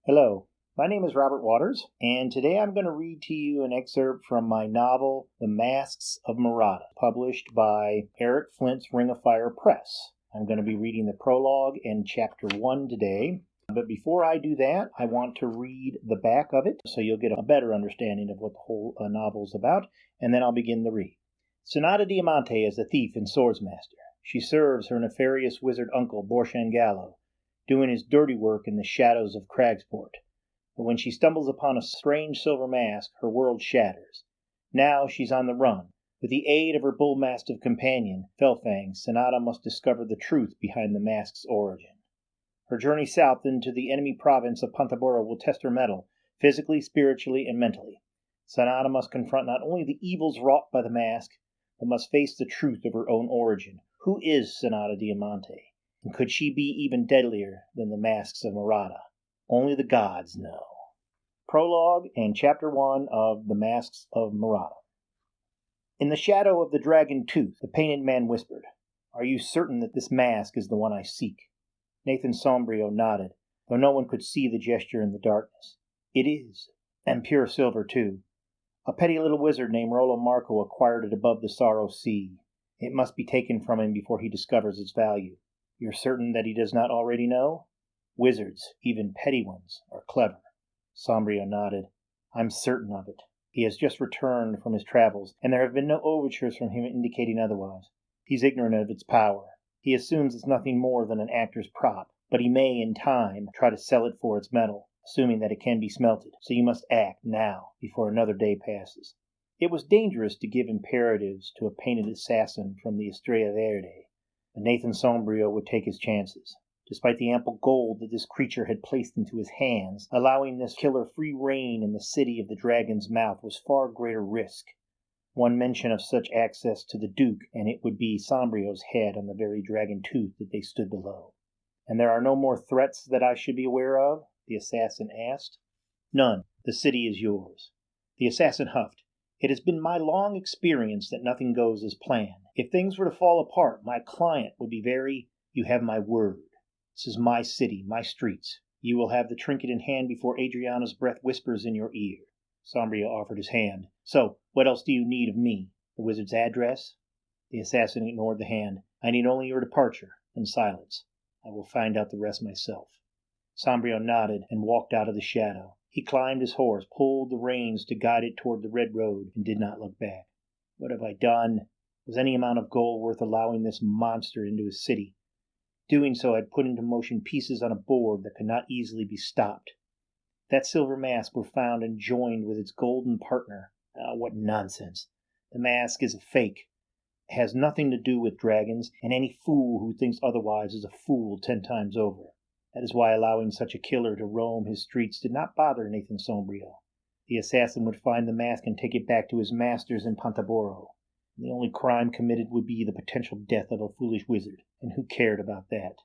Hello, my name is Robert Waters, and today I'm going to read to you an excerpt from my novel, The Masks of Mirada, published by Eric Flint's Ring of Fire Press. I'm going to be reading the prologue and chapter 1 today, but before I do that, I want to read the back of it so you'll get a better understanding of what the whole novel is about, and then I'll begin the read. Sonata Diamante is a thief and swordsmaster. She serves her nefarious wizard uncle, Borshen Galo, doing his dirty work in the shadows of Cragsport. But when she stumbles upon a strange silver mask, her world shatters. Now she's on the run. With the aid of her bullmastiff companion, Fellfang, Sonata must discover the truth behind the mask's origin. Her journey south into the enemy province of Pontaboro will test her mettle, physically, spiritually, and mentally. Sonata must confront not only the evils wrought by the mask, but must face the truth of her own origin. Who is Sonata Diamante? And could she be even deadlier than the Masks of Mirada? Only the gods know. Prologue and Chapter 1 of The Masks of Mirada. In the shadow of the dragon tooth, the painted man whispered, "Are you certain that this mask is the one I seek?" Nathan Sombrio nodded, though no one could see the gesture in the darkness. "It is, and pure silver, too. A petty little wizard named Rolo Marco acquired it above the Sorrow Sea. It must be taken from him before he discovers its value. You're certain that he does not already know? Wizards, even petty ones, are clever." Sombrio nodded. "I'm certain of it. He has just returned from his travels, and there have been no overtures from him indicating otherwise. He's ignorant of its power. He assumes it's nothing more than an actor's prop, but he may, in time, try to sell it for its metal, assuming that it can be smelted. So you must act now, before another day passes." It was dangerous to give imperatives to a painted assassin from the Estrella Verde, but Nathan Sombrio would take his chances. Despite the ample gold that this creature had placed into his hands, allowing this killer free rein in the city of the dragon's mouth was far greater risk. One mention of such access to the Duke, and it would be Sombrio's head on the very dragon tooth that they stood below. "And there are no more threats that I should be aware of?" the assassin asked. "None. The city is yours." The assassin huffed. "It has been my long experience that nothing goes as planned. If things were to fall apart, my client would be You have my word. This is my city, my streets. You will have the trinket in hand before Adriana's breath whispers in your ear." Sombrio offered his hand. "So, what else do you need of me? The wizard's address?" The assassin ignored the hand. "I need only your departure and silence. I will find out the rest myself." Sombrio nodded and walked out of the shadow. He climbed his horse, pulled the reins to guide it toward the red road, and did not look back. What have I done? Was any amount of gold worth allowing this monster into his city? Doing so had put into motion pieces on a board that could not easily be stopped. If that silver mask were found and joined with its golden partner, what nonsense. The mask is a fake. It has nothing to do with dragons, and any fool who thinks otherwise is a fool 10 times over. That is why allowing such a killer to roam his streets did not bother Nathan Sombrio. The assassin would find the mask and take it back to his masters in Pontaboro. The only crime committed would be the potential death of a foolish wizard, and who cared about that?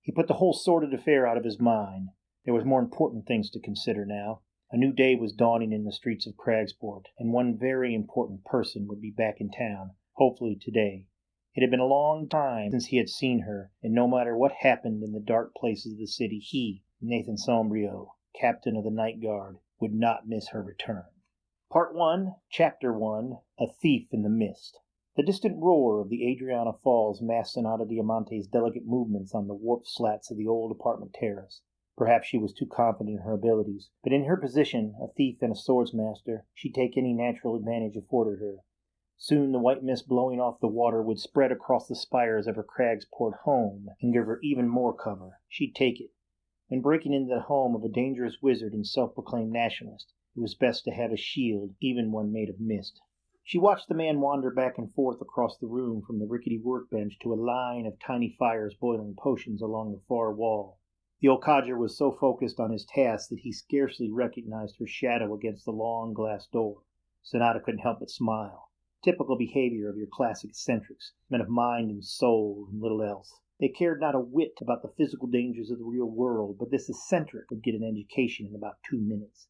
He put the whole sordid affair out of his mind. There was more important things to consider now. A new day was dawning in the streets of Cragsport, and one very important person would be back in town, hopefully today. It had been a long time since he had seen her, and no matter what happened in the dark places of the city, he, Nathan Sombrio, captain of the Night Guard, would not miss her return. Part 1, Chapter 1, A Thief in the Mist. The distant roar of the Adriana Falls masked Sonata Diamante's delicate movements on the warped slats of the old apartment terrace. Perhaps she was too confident in her abilities, but in her position, a thief and a swordsmaster, she'd take any natural advantage afforded her. Soon the white mist blowing off the water would spread across the spires of her Cragsport home and give her even more cover. She'd take it. When breaking into the home of a dangerous wizard and self-proclaimed nationalist, it was best to have a shield, even one made of mist. She watched the man wander back and forth across the room from the rickety workbench to a line of tiny fires boiling potions along the far wall. The old codger was so focused on his task that he scarcely recognized her shadow against the long glass door. Sonata couldn't help but smile. Typical behavior of your classic eccentrics, men of mind and soul and little else. They cared not a whit about the physical dangers of the real world, but this eccentric would get an education in about 2 minutes.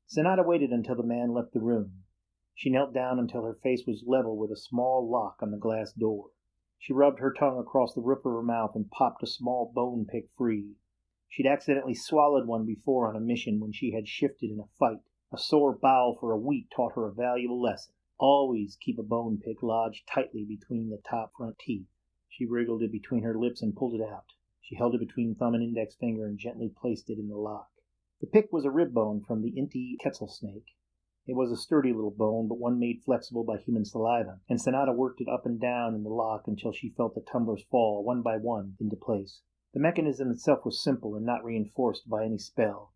Sonata waited until the man left the room. She knelt down until her face was level with a small lock on the glass door. She rubbed her tongue across the roof of her mouth and popped a small bone pick free. She'd accidentally swallowed one before on a mission when she had shifted in a fight. A sore bowel for a week taught her a valuable lesson. Always keep a bone pick lodged tightly between the top front teeth. She wriggled it between her lips and pulled it out. She held it between thumb and index finger and gently placed it in the lock. The pick was a rib bone from the Inti Quetzal snake. It was a sturdy little bone, but one made flexible by human saliva, and Sonata worked it up and down in the lock until she felt the tumblers fall, one by one, into place. The mechanism itself was simple and not reinforced by any spell.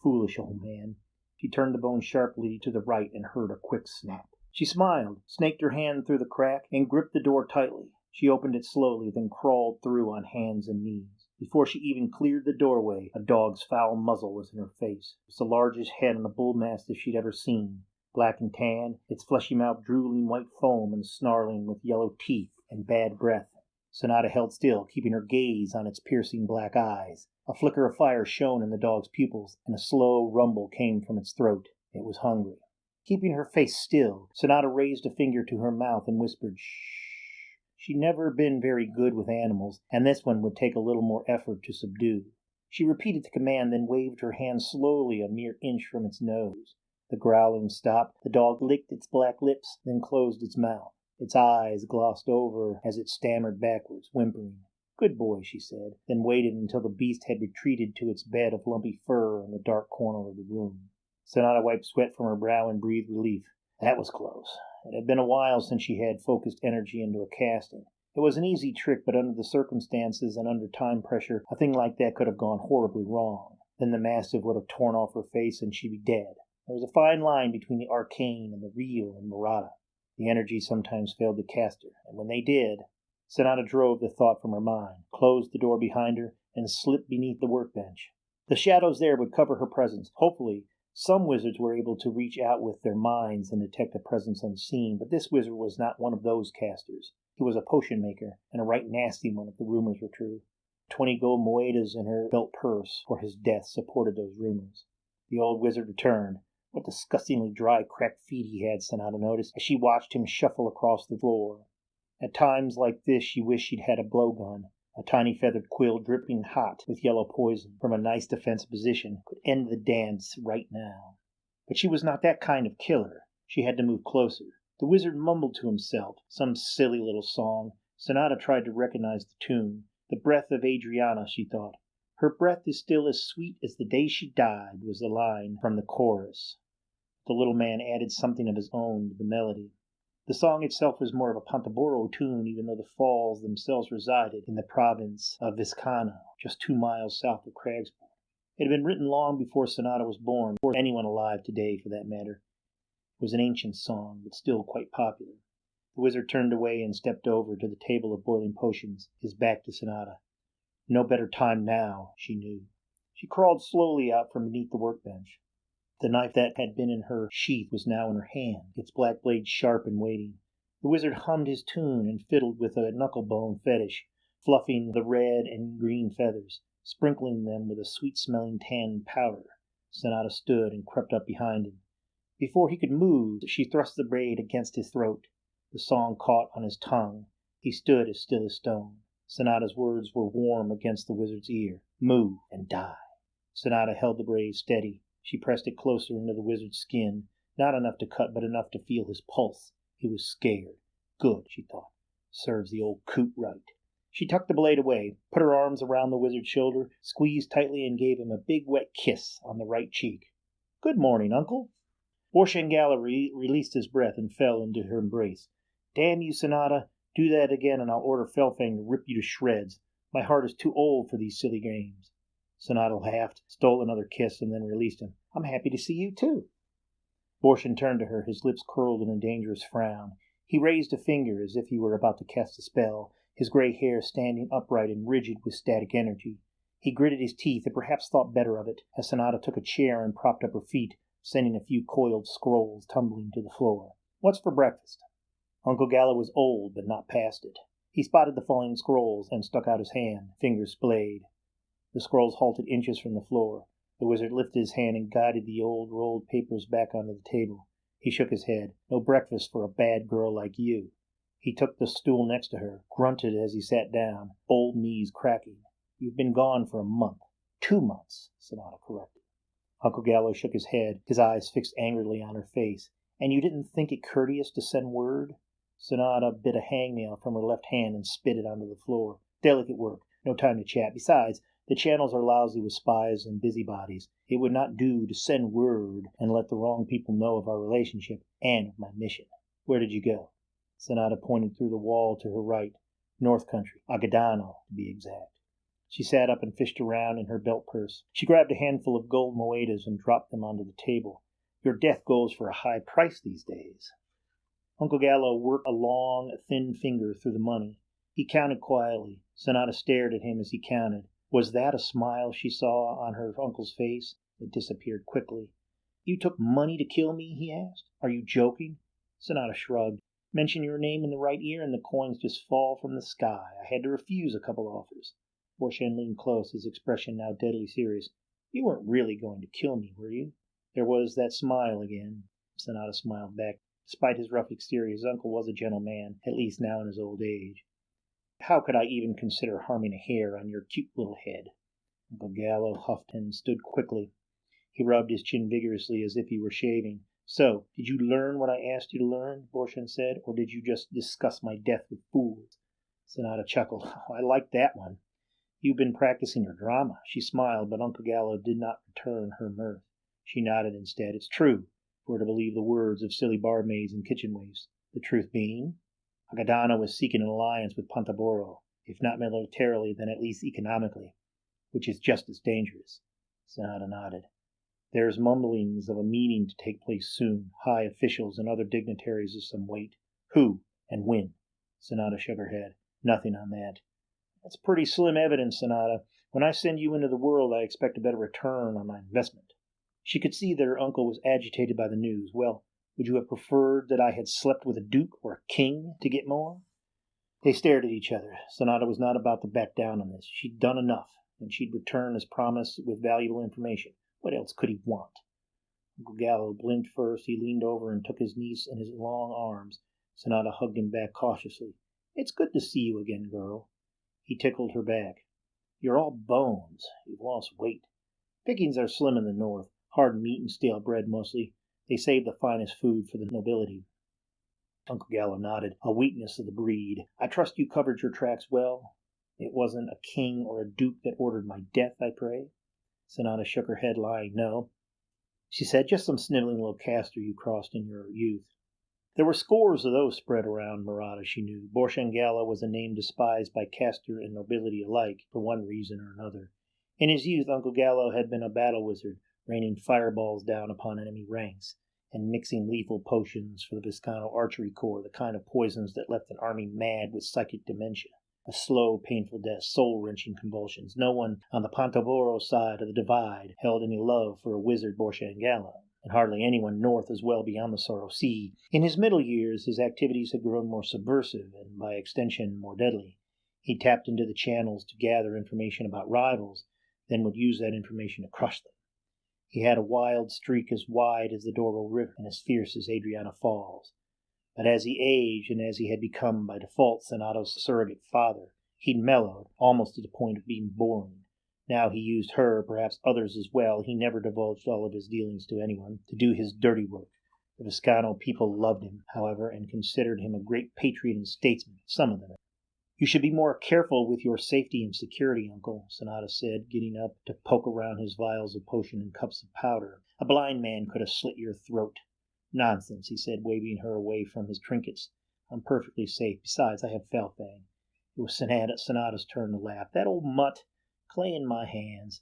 Foolish old man. She turned the bone sharply to the right and heard a quick snap. She smiled, snaked her hand through the crack, and gripped the door tightly. She opened it slowly, then crawled through on hands and knees. Before she even cleared the doorway, a dog's foul muzzle was in her face. It was the largest head on a bullmastiff she'd ever seen. Black and tan, its fleshy mouth drooling white foam and snarling with yellow teeth and bad breath. Sonata held still, keeping her gaze on its piercing black eyes. A flicker of fire shone in the dog's pupils, and a slow rumble came from its throat. It was hungry. Keeping her face still, Sonata raised a finger to her mouth and whispered, "Shh." She'd never been very good with animals, and this one would take a little more effort to subdue. She repeated the command, then waved her hand slowly a mere inch from its nose. The growling stopped. The dog licked its black lips, then closed its mouth. Its eyes glossed over as it stammered backwards, whimpering. "Good boy," she said, then waited until the beast had retreated to its bed of lumpy fur in the dark corner of the room. Sonata wiped sweat from her brow and breathed relief. That was close. It had been a while since she had focused energy into a casting. It was an easy trick, but under the circumstances and under time pressure, a thing like that could have gone horribly wrong. Then the mastiff would have torn off her face and she'd be dead. There was a fine line between the arcane and the real in Mirada. The energy sometimes failed to cast her, and when they did, Sonata drove the thought from her mind, closed the door behind her, and slipped beneath the workbench. The shadows there would cover her presence. Hopefully, some wizards were able to reach out with their minds and detect a presence unseen, but this wizard was not one of those casters. He was a potion maker, and a right nasty one if the rumors were true. 20 gold moedas in her belt purse for his death supported those rumors. The old wizard returned. What disgustingly dry, cracked feet he had, Sonata noticed, as she watched him shuffle across the floor. At times like this she wished she'd had a blowgun. A tiny feathered quill dripping hot with yellow poison from a nice defensive position could end the dance right now. But she was not that kind of killer. She had to move closer. The wizard mumbled to himself, some silly little song. Sonata tried to recognize the tune. The breath of Adriana, she thought. Her breath is still as sweet as the day she died, was the line from the chorus. The little man added something of his own to the melody. The song itself was more of a Pontaboro tune, even though the falls themselves resided in the province of Vizcaya, just 2 miles south of Cragsport. It had been written long before Sonata was born, or anyone alive today for that matter. It was an ancient song, but still quite popular. The wizard turned away and stepped over to the table of boiling potions, his back to Sonata. No better time now, she knew. She crawled slowly out from beneath the workbench. The knife that had been in her sheath was now in her hand, its black blade sharp and waiting. The wizard hummed his tune and fiddled with a knuckle-bone fetish, fluffing the red and green feathers, sprinkling them with a sweet-smelling tan powder. Sonata stood and crept up behind him. Before he could move, she thrust the blade against his throat. The song caught on his tongue. He stood as still as stone. Sonata's words were warm against the wizard's ear. "Move and die." Sonata held the blade steady. She pressed it closer into the wizard's skin, not enough to cut, but enough to feel his pulse. He was scared. Good, she thought. Serves the old coot right. She tucked the blade away, put her arms around the wizard's shoulder, squeezed tightly, and gave him a big wet kiss on the right cheek. "Good morning, Uncle." Borshen Galo released his breath and fell into her embrace. "Damn you, Sonata. Do that again, and I'll order Fellfang to rip you to shreds. My heart is too old for these silly games." Sonata laughed, stole another kiss, and then released him. "I'm happy to see you, too." Borshen turned to her, his lips curled in a dangerous frown. He raised a finger as if he were about to cast a spell, his gray hair standing upright and rigid with static energy. He gritted his teeth and perhaps thought better of it, as Sonata took a chair and propped up her feet, sending a few coiled scrolls tumbling to the floor. "What's for breakfast?" Uncle Galo was old, but not past it. He spotted the falling scrolls and stuck out his hand, fingers splayed. The scrolls halted inches from the floor. The wizard lifted his hand and guided the old rolled papers back onto the table. He shook his head. "No breakfast for a bad girl like you." He took the stool next to her, grunted as he sat down, old knees cracking. "You've been gone for a month. 2 months, Sonata corrected. Uncle Gallo shook his head, his eyes fixed angrily on her face. And you didn't think it courteous to send word? Sonata bit a hangnail from her left hand and spit it onto the floor. Delicate work. No time to chat. Besides, the channels are lousy with spies and busybodies. It would not do to send word and let the wrong people know of our relationship and of my mission. Where did you go? Sonata pointed through the wall to her right. North country. Agadano, to be exact. She sat up and fished around in her belt purse. She grabbed a handful of gold moedas and dropped them onto the table. Your death goes for a high price these days. Uncle Gallo worked a long, thin finger through the money. He counted quietly. Sonata stared at him as he counted. Was that a smile she saw on her uncle's face? It disappeared quickly. You took money to kill me? He asked. Are you joking? Sonata shrugged. Mention your name in the right ear and the coins just fall from the sky. I had to refuse a couple offers. Borshen leaned close, his expression now deadly serious. You weren't really going to kill me, were you? There was that smile again. Sonata smiled back. Despite his rough exterior, his uncle was a gentle man, at least now in his old age. How could I even consider harming a hair on your cute little head? Uncle Gallo huffed and stood quickly. He rubbed his chin vigorously as if he were shaving. So, did you learn what I asked you to learn? Borshen said, or did you just discuss my death with fools? Sonata chuckled. Oh, I like that one. You've been practicing your drama. She smiled, but Uncle Gallo did not return her mirth. She nodded instead. It's true, if we're to believe the words of silly barmaids and kitchen waifs. The truth being, Agadano was seeking an alliance with Pontaboro, if not militarily, then at least economically, which is just as dangerous. Sonata nodded. There's mumblings of a meeting to take place soon, high officials and other dignitaries of some weight. Who and when? Sonata shook her head. Nothing on that. That's pretty slim evidence, Sonata. When I send you into the world, I expect a better return on my investment. She could see that her uncle was agitated by the news. Well, would you have preferred that I had slept with a duke or a king to get more? They stared at each other. Sonata was not about to back down on this. She'd done enough, and she'd return as promised with valuable information. What else could he want? Uncle Gallo blinked first. He leaned over and took his niece in his long arms. Sonata hugged him back cautiously. It's good to see you again, girl. He tickled her back. You're all bones. You've lost weight. Pickings are slim in the north. Hard meat and stale bread mostly. They save the finest food for the nobility. Uncle Gallo nodded. A weakness of the breed. I trust you covered your tracks well. It wasn't a king or a duke that ordered my death, I pray? Sonata shook her head, lying. No. She said, just some sniveling little caster you crossed in your youth. There were scores of those spread around Mirada, she knew. Borshen Galo was a name despised by caster and nobility alike, for one reason or another. In his youth, Uncle Gallo had been a battle wizard, raining fireballs down upon enemy ranks, and mixing lethal potions for the Viscano Archery Corps, the kind of poisons that left an army mad with psychic dementia. A slow, painful death, soul-wrenching convulsions. No one on the Pontaboro side of the divide held any love for a wizard Borshen Galo, and hardly anyone north as well beyond the Sorrow Sea. In his middle years, his activities had grown more subversive and, by extension, more deadly. He tapped into the channels to gather information about rivals, then would use that information to crush them. He had a wild streak as wide as the Douro River and as fierce as Adriana Falls. But as he aged, and as he had become, by default, Sonata's surrogate father, he'd mellowed, almost to the point of being boring. Now he used her, perhaps others as well. He never divulged all of his dealings to anyone, to do his dirty work. The Viscano people loved him, however, and considered him a great patriot and statesman, some of them. You should be more careful with your safety and security, Uncle, Sonata said, getting up to poke around his vials of potion and cups of powder. A blind man could have slit your throat. Nonsense, he said, waving her away from his trinkets. I'm perfectly safe. Besides, I have Fellfang. It was Sonata's turn to laugh. That old mutt. Clay in my hands.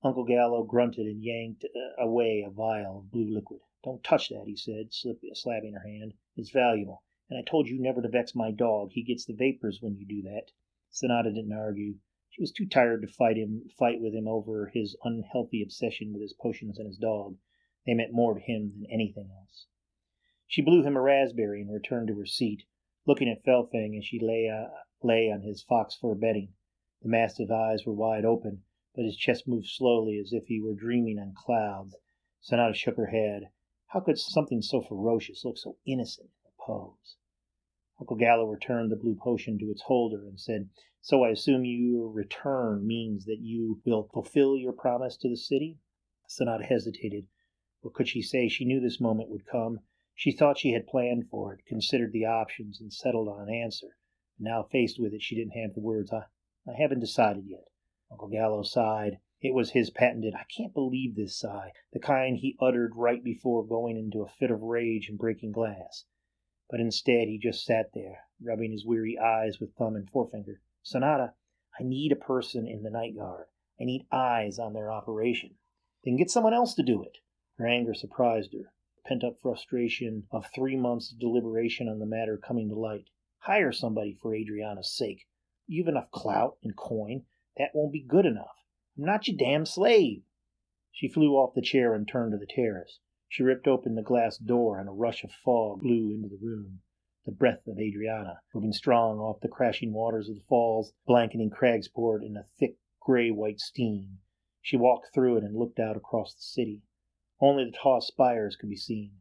Uncle Gallo grunted and yanked away a vial of blue liquid. Don't touch that, he said, slapping her hand. It's valuable. And I told you never to vex my dog. He gets the vapors when you do that. Sonata didn't argue. She was too tired to fight with him over his unhealthy obsession with his potions and his dog. They meant more to him than anything else. She blew him a raspberry and returned to her seat, looking at Fellfang as she lay on his fox fur bedding. The mastiff's eyes were wide open, but his chest moved slowly as if he were dreaming on clouds. Sonata shook her head. How could something so ferocious look so innocent in repose? Uncle Gallo returned the blue potion to its holder and said, So I assume your return means that you will fulfill your promise to the city? Sonata hesitated. What could she say? She knew this moment would come. She thought she had planned for it, considered the options, and settled on an answer. Now, faced with it, she didn't have the words. I haven't decided yet. Uncle Gallo sighed. It was his patented, I can't believe this sigh, the kind he uttered right before going into a fit of rage and breaking glass. But instead, he just sat there, rubbing his weary eyes with thumb and forefinger. Sonata, I need a person in the night guard. I need eyes on their operation. Then get someone else to do it. Her anger surprised her, pent-up frustration of 3 months of deliberation on the matter coming to light. Hire somebody for Adriana's sake. You've enough clout and coin. That won't be good enough. I'm not your damn slave. She flew off the chair and turned to the terrace. She ripped open the glass door, and a rush of fog blew into the room. The breath of Adriana, moving strong off the crashing waters of the falls, blanketing Cragsport in a thick gray-white steam. She walked through it and looked out across the city. Only the tall spires could be seen.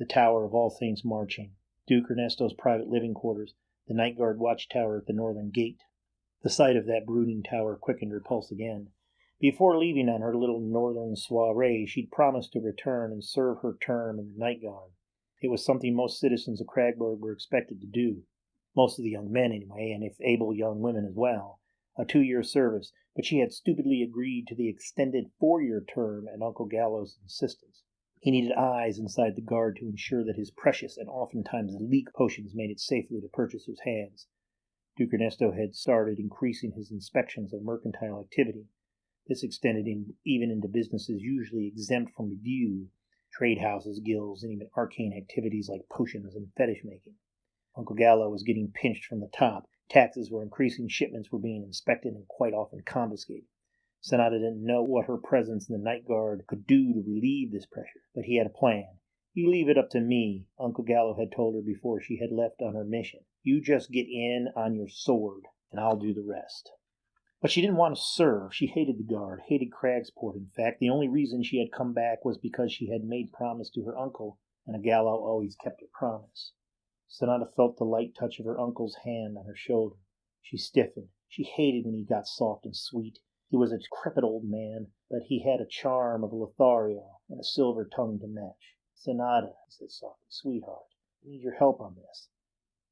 The tower of All Saints Marching, Duke Ernesto's private living quarters, the night guard watchtower at the northern gate. The sight of that brooding tower quickened her pulse again. Before leaving on her little northern soiree, she'd promised to return and serve her term in the night guard. It was something most citizens of Cragburg were expected to do. Most of the young men, anyway, and if able, young women as well. A 2-year service, but she had stupidly agreed to the extended 4-year term at Uncle Gallo's insistence. He needed eyes inside the guard to ensure that his precious and oftentimes leak potions made it safely to purchasers' hands. Duke Ernesto had started increasing his inspections of mercantile activity. This extended even into businesses usually exempt from review, trade houses, guilds, and even arcane activities like potions and fetish making. Uncle Gallo was getting pinched from the top. Taxes were increasing, shipments were being inspected and quite often confiscated. Sonata didn't know what her presence in the night guard could do to relieve this pressure, but he had a plan. You leave it up to me, Uncle Gallo had told her before she had left on her mission. You just get in on your sword, and I'll do the rest. But she didn't want to serve. She hated the guard, hated Cragsport, in fact. The only reason she had come back was because she had made promise to her uncle, and a Gallo always kept her promise. Sonata felt the light touch of her uncle's hand on her shoulder. She stiffened. She hated when he got soft and sweet. He was a decrepit old man, but he had a charm of a Lothario and a silver tongue to match. Sonata, he said softly, sweetheart, I need your help on this.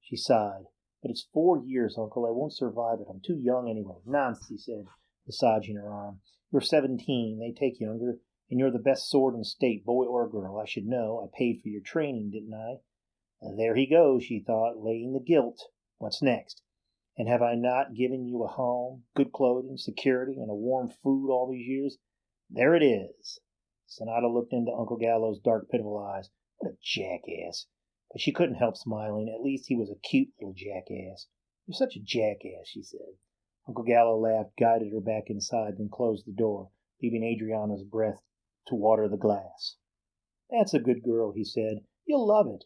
She sighed. But it's 4 years, Uncle. I won't survive it. I'm too young anyway. Nonsense, he said, massaging her arm. You're 17. They take younger. And you're the best sword in state, boy or girl. I should know. I paid for your training, didn't I? There he goes, she thought, laying the guilt. What's next? And have I not given you a home, good clothing, security, and a warm food all these years? There it is. Sonata looked into Uncle Gallo's dark, pitiful eyes. What a jackass. But she couldn't help smiling. At least he was a cute little jackass. You're such a jackass, she said. Uncle Gallo laughed, guided her back inside, then closed the door, leaving Adriana's breath to water the glass. That's a good girl, he said. You'll love it.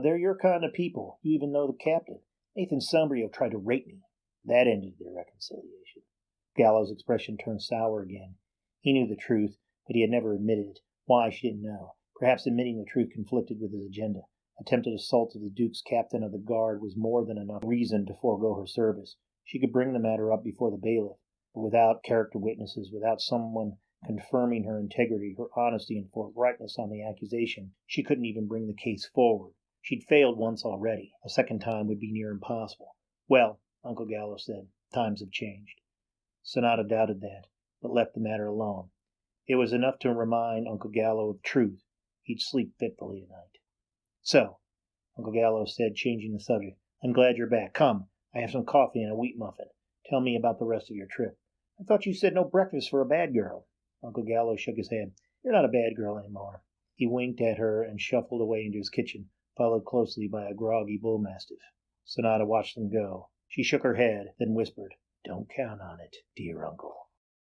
They're your kind of people. You even know the captain. Nathan Sombrio tried to rape me. That ended their reconciliation. Gallo's expression turned sour again. He knew the truth, but he had never admitted it. Why, she didn't know. Perhaps admitting the truth conflicted with his agenda. Attempted assault of the Duke's captain of the guard was more than enough reason to forego her service. She could bring the matter up before the bailiff, but without character witnesses, without someone confirming her integrity, her honesty, and forthrightness on the accusation, she couldn't even bring the case forward. She'd failed once already. A second time would be near impossible. Well, Uncle Gallo said, times have changed. Sonata doubted that, but left the matter alone. It was enough to remind Uncle Gallo of the truth. He'd sleep fitfully at night. So, Uncle Gallo said, changing the subject, I'm glad you're back. Come, I have some coffee and a wheat muffin. Tell me about the rest of your trip. I thought you said no breakfast for a bad girl. Uncle Gallo shook his head. You're not a bad girl anymore. He winked at her and shuffled away into his kitchen, followed closely by a groggy bullmastiff. Sonata watched them go. She shook her head, then whispered, Don't count on it, dear uncle.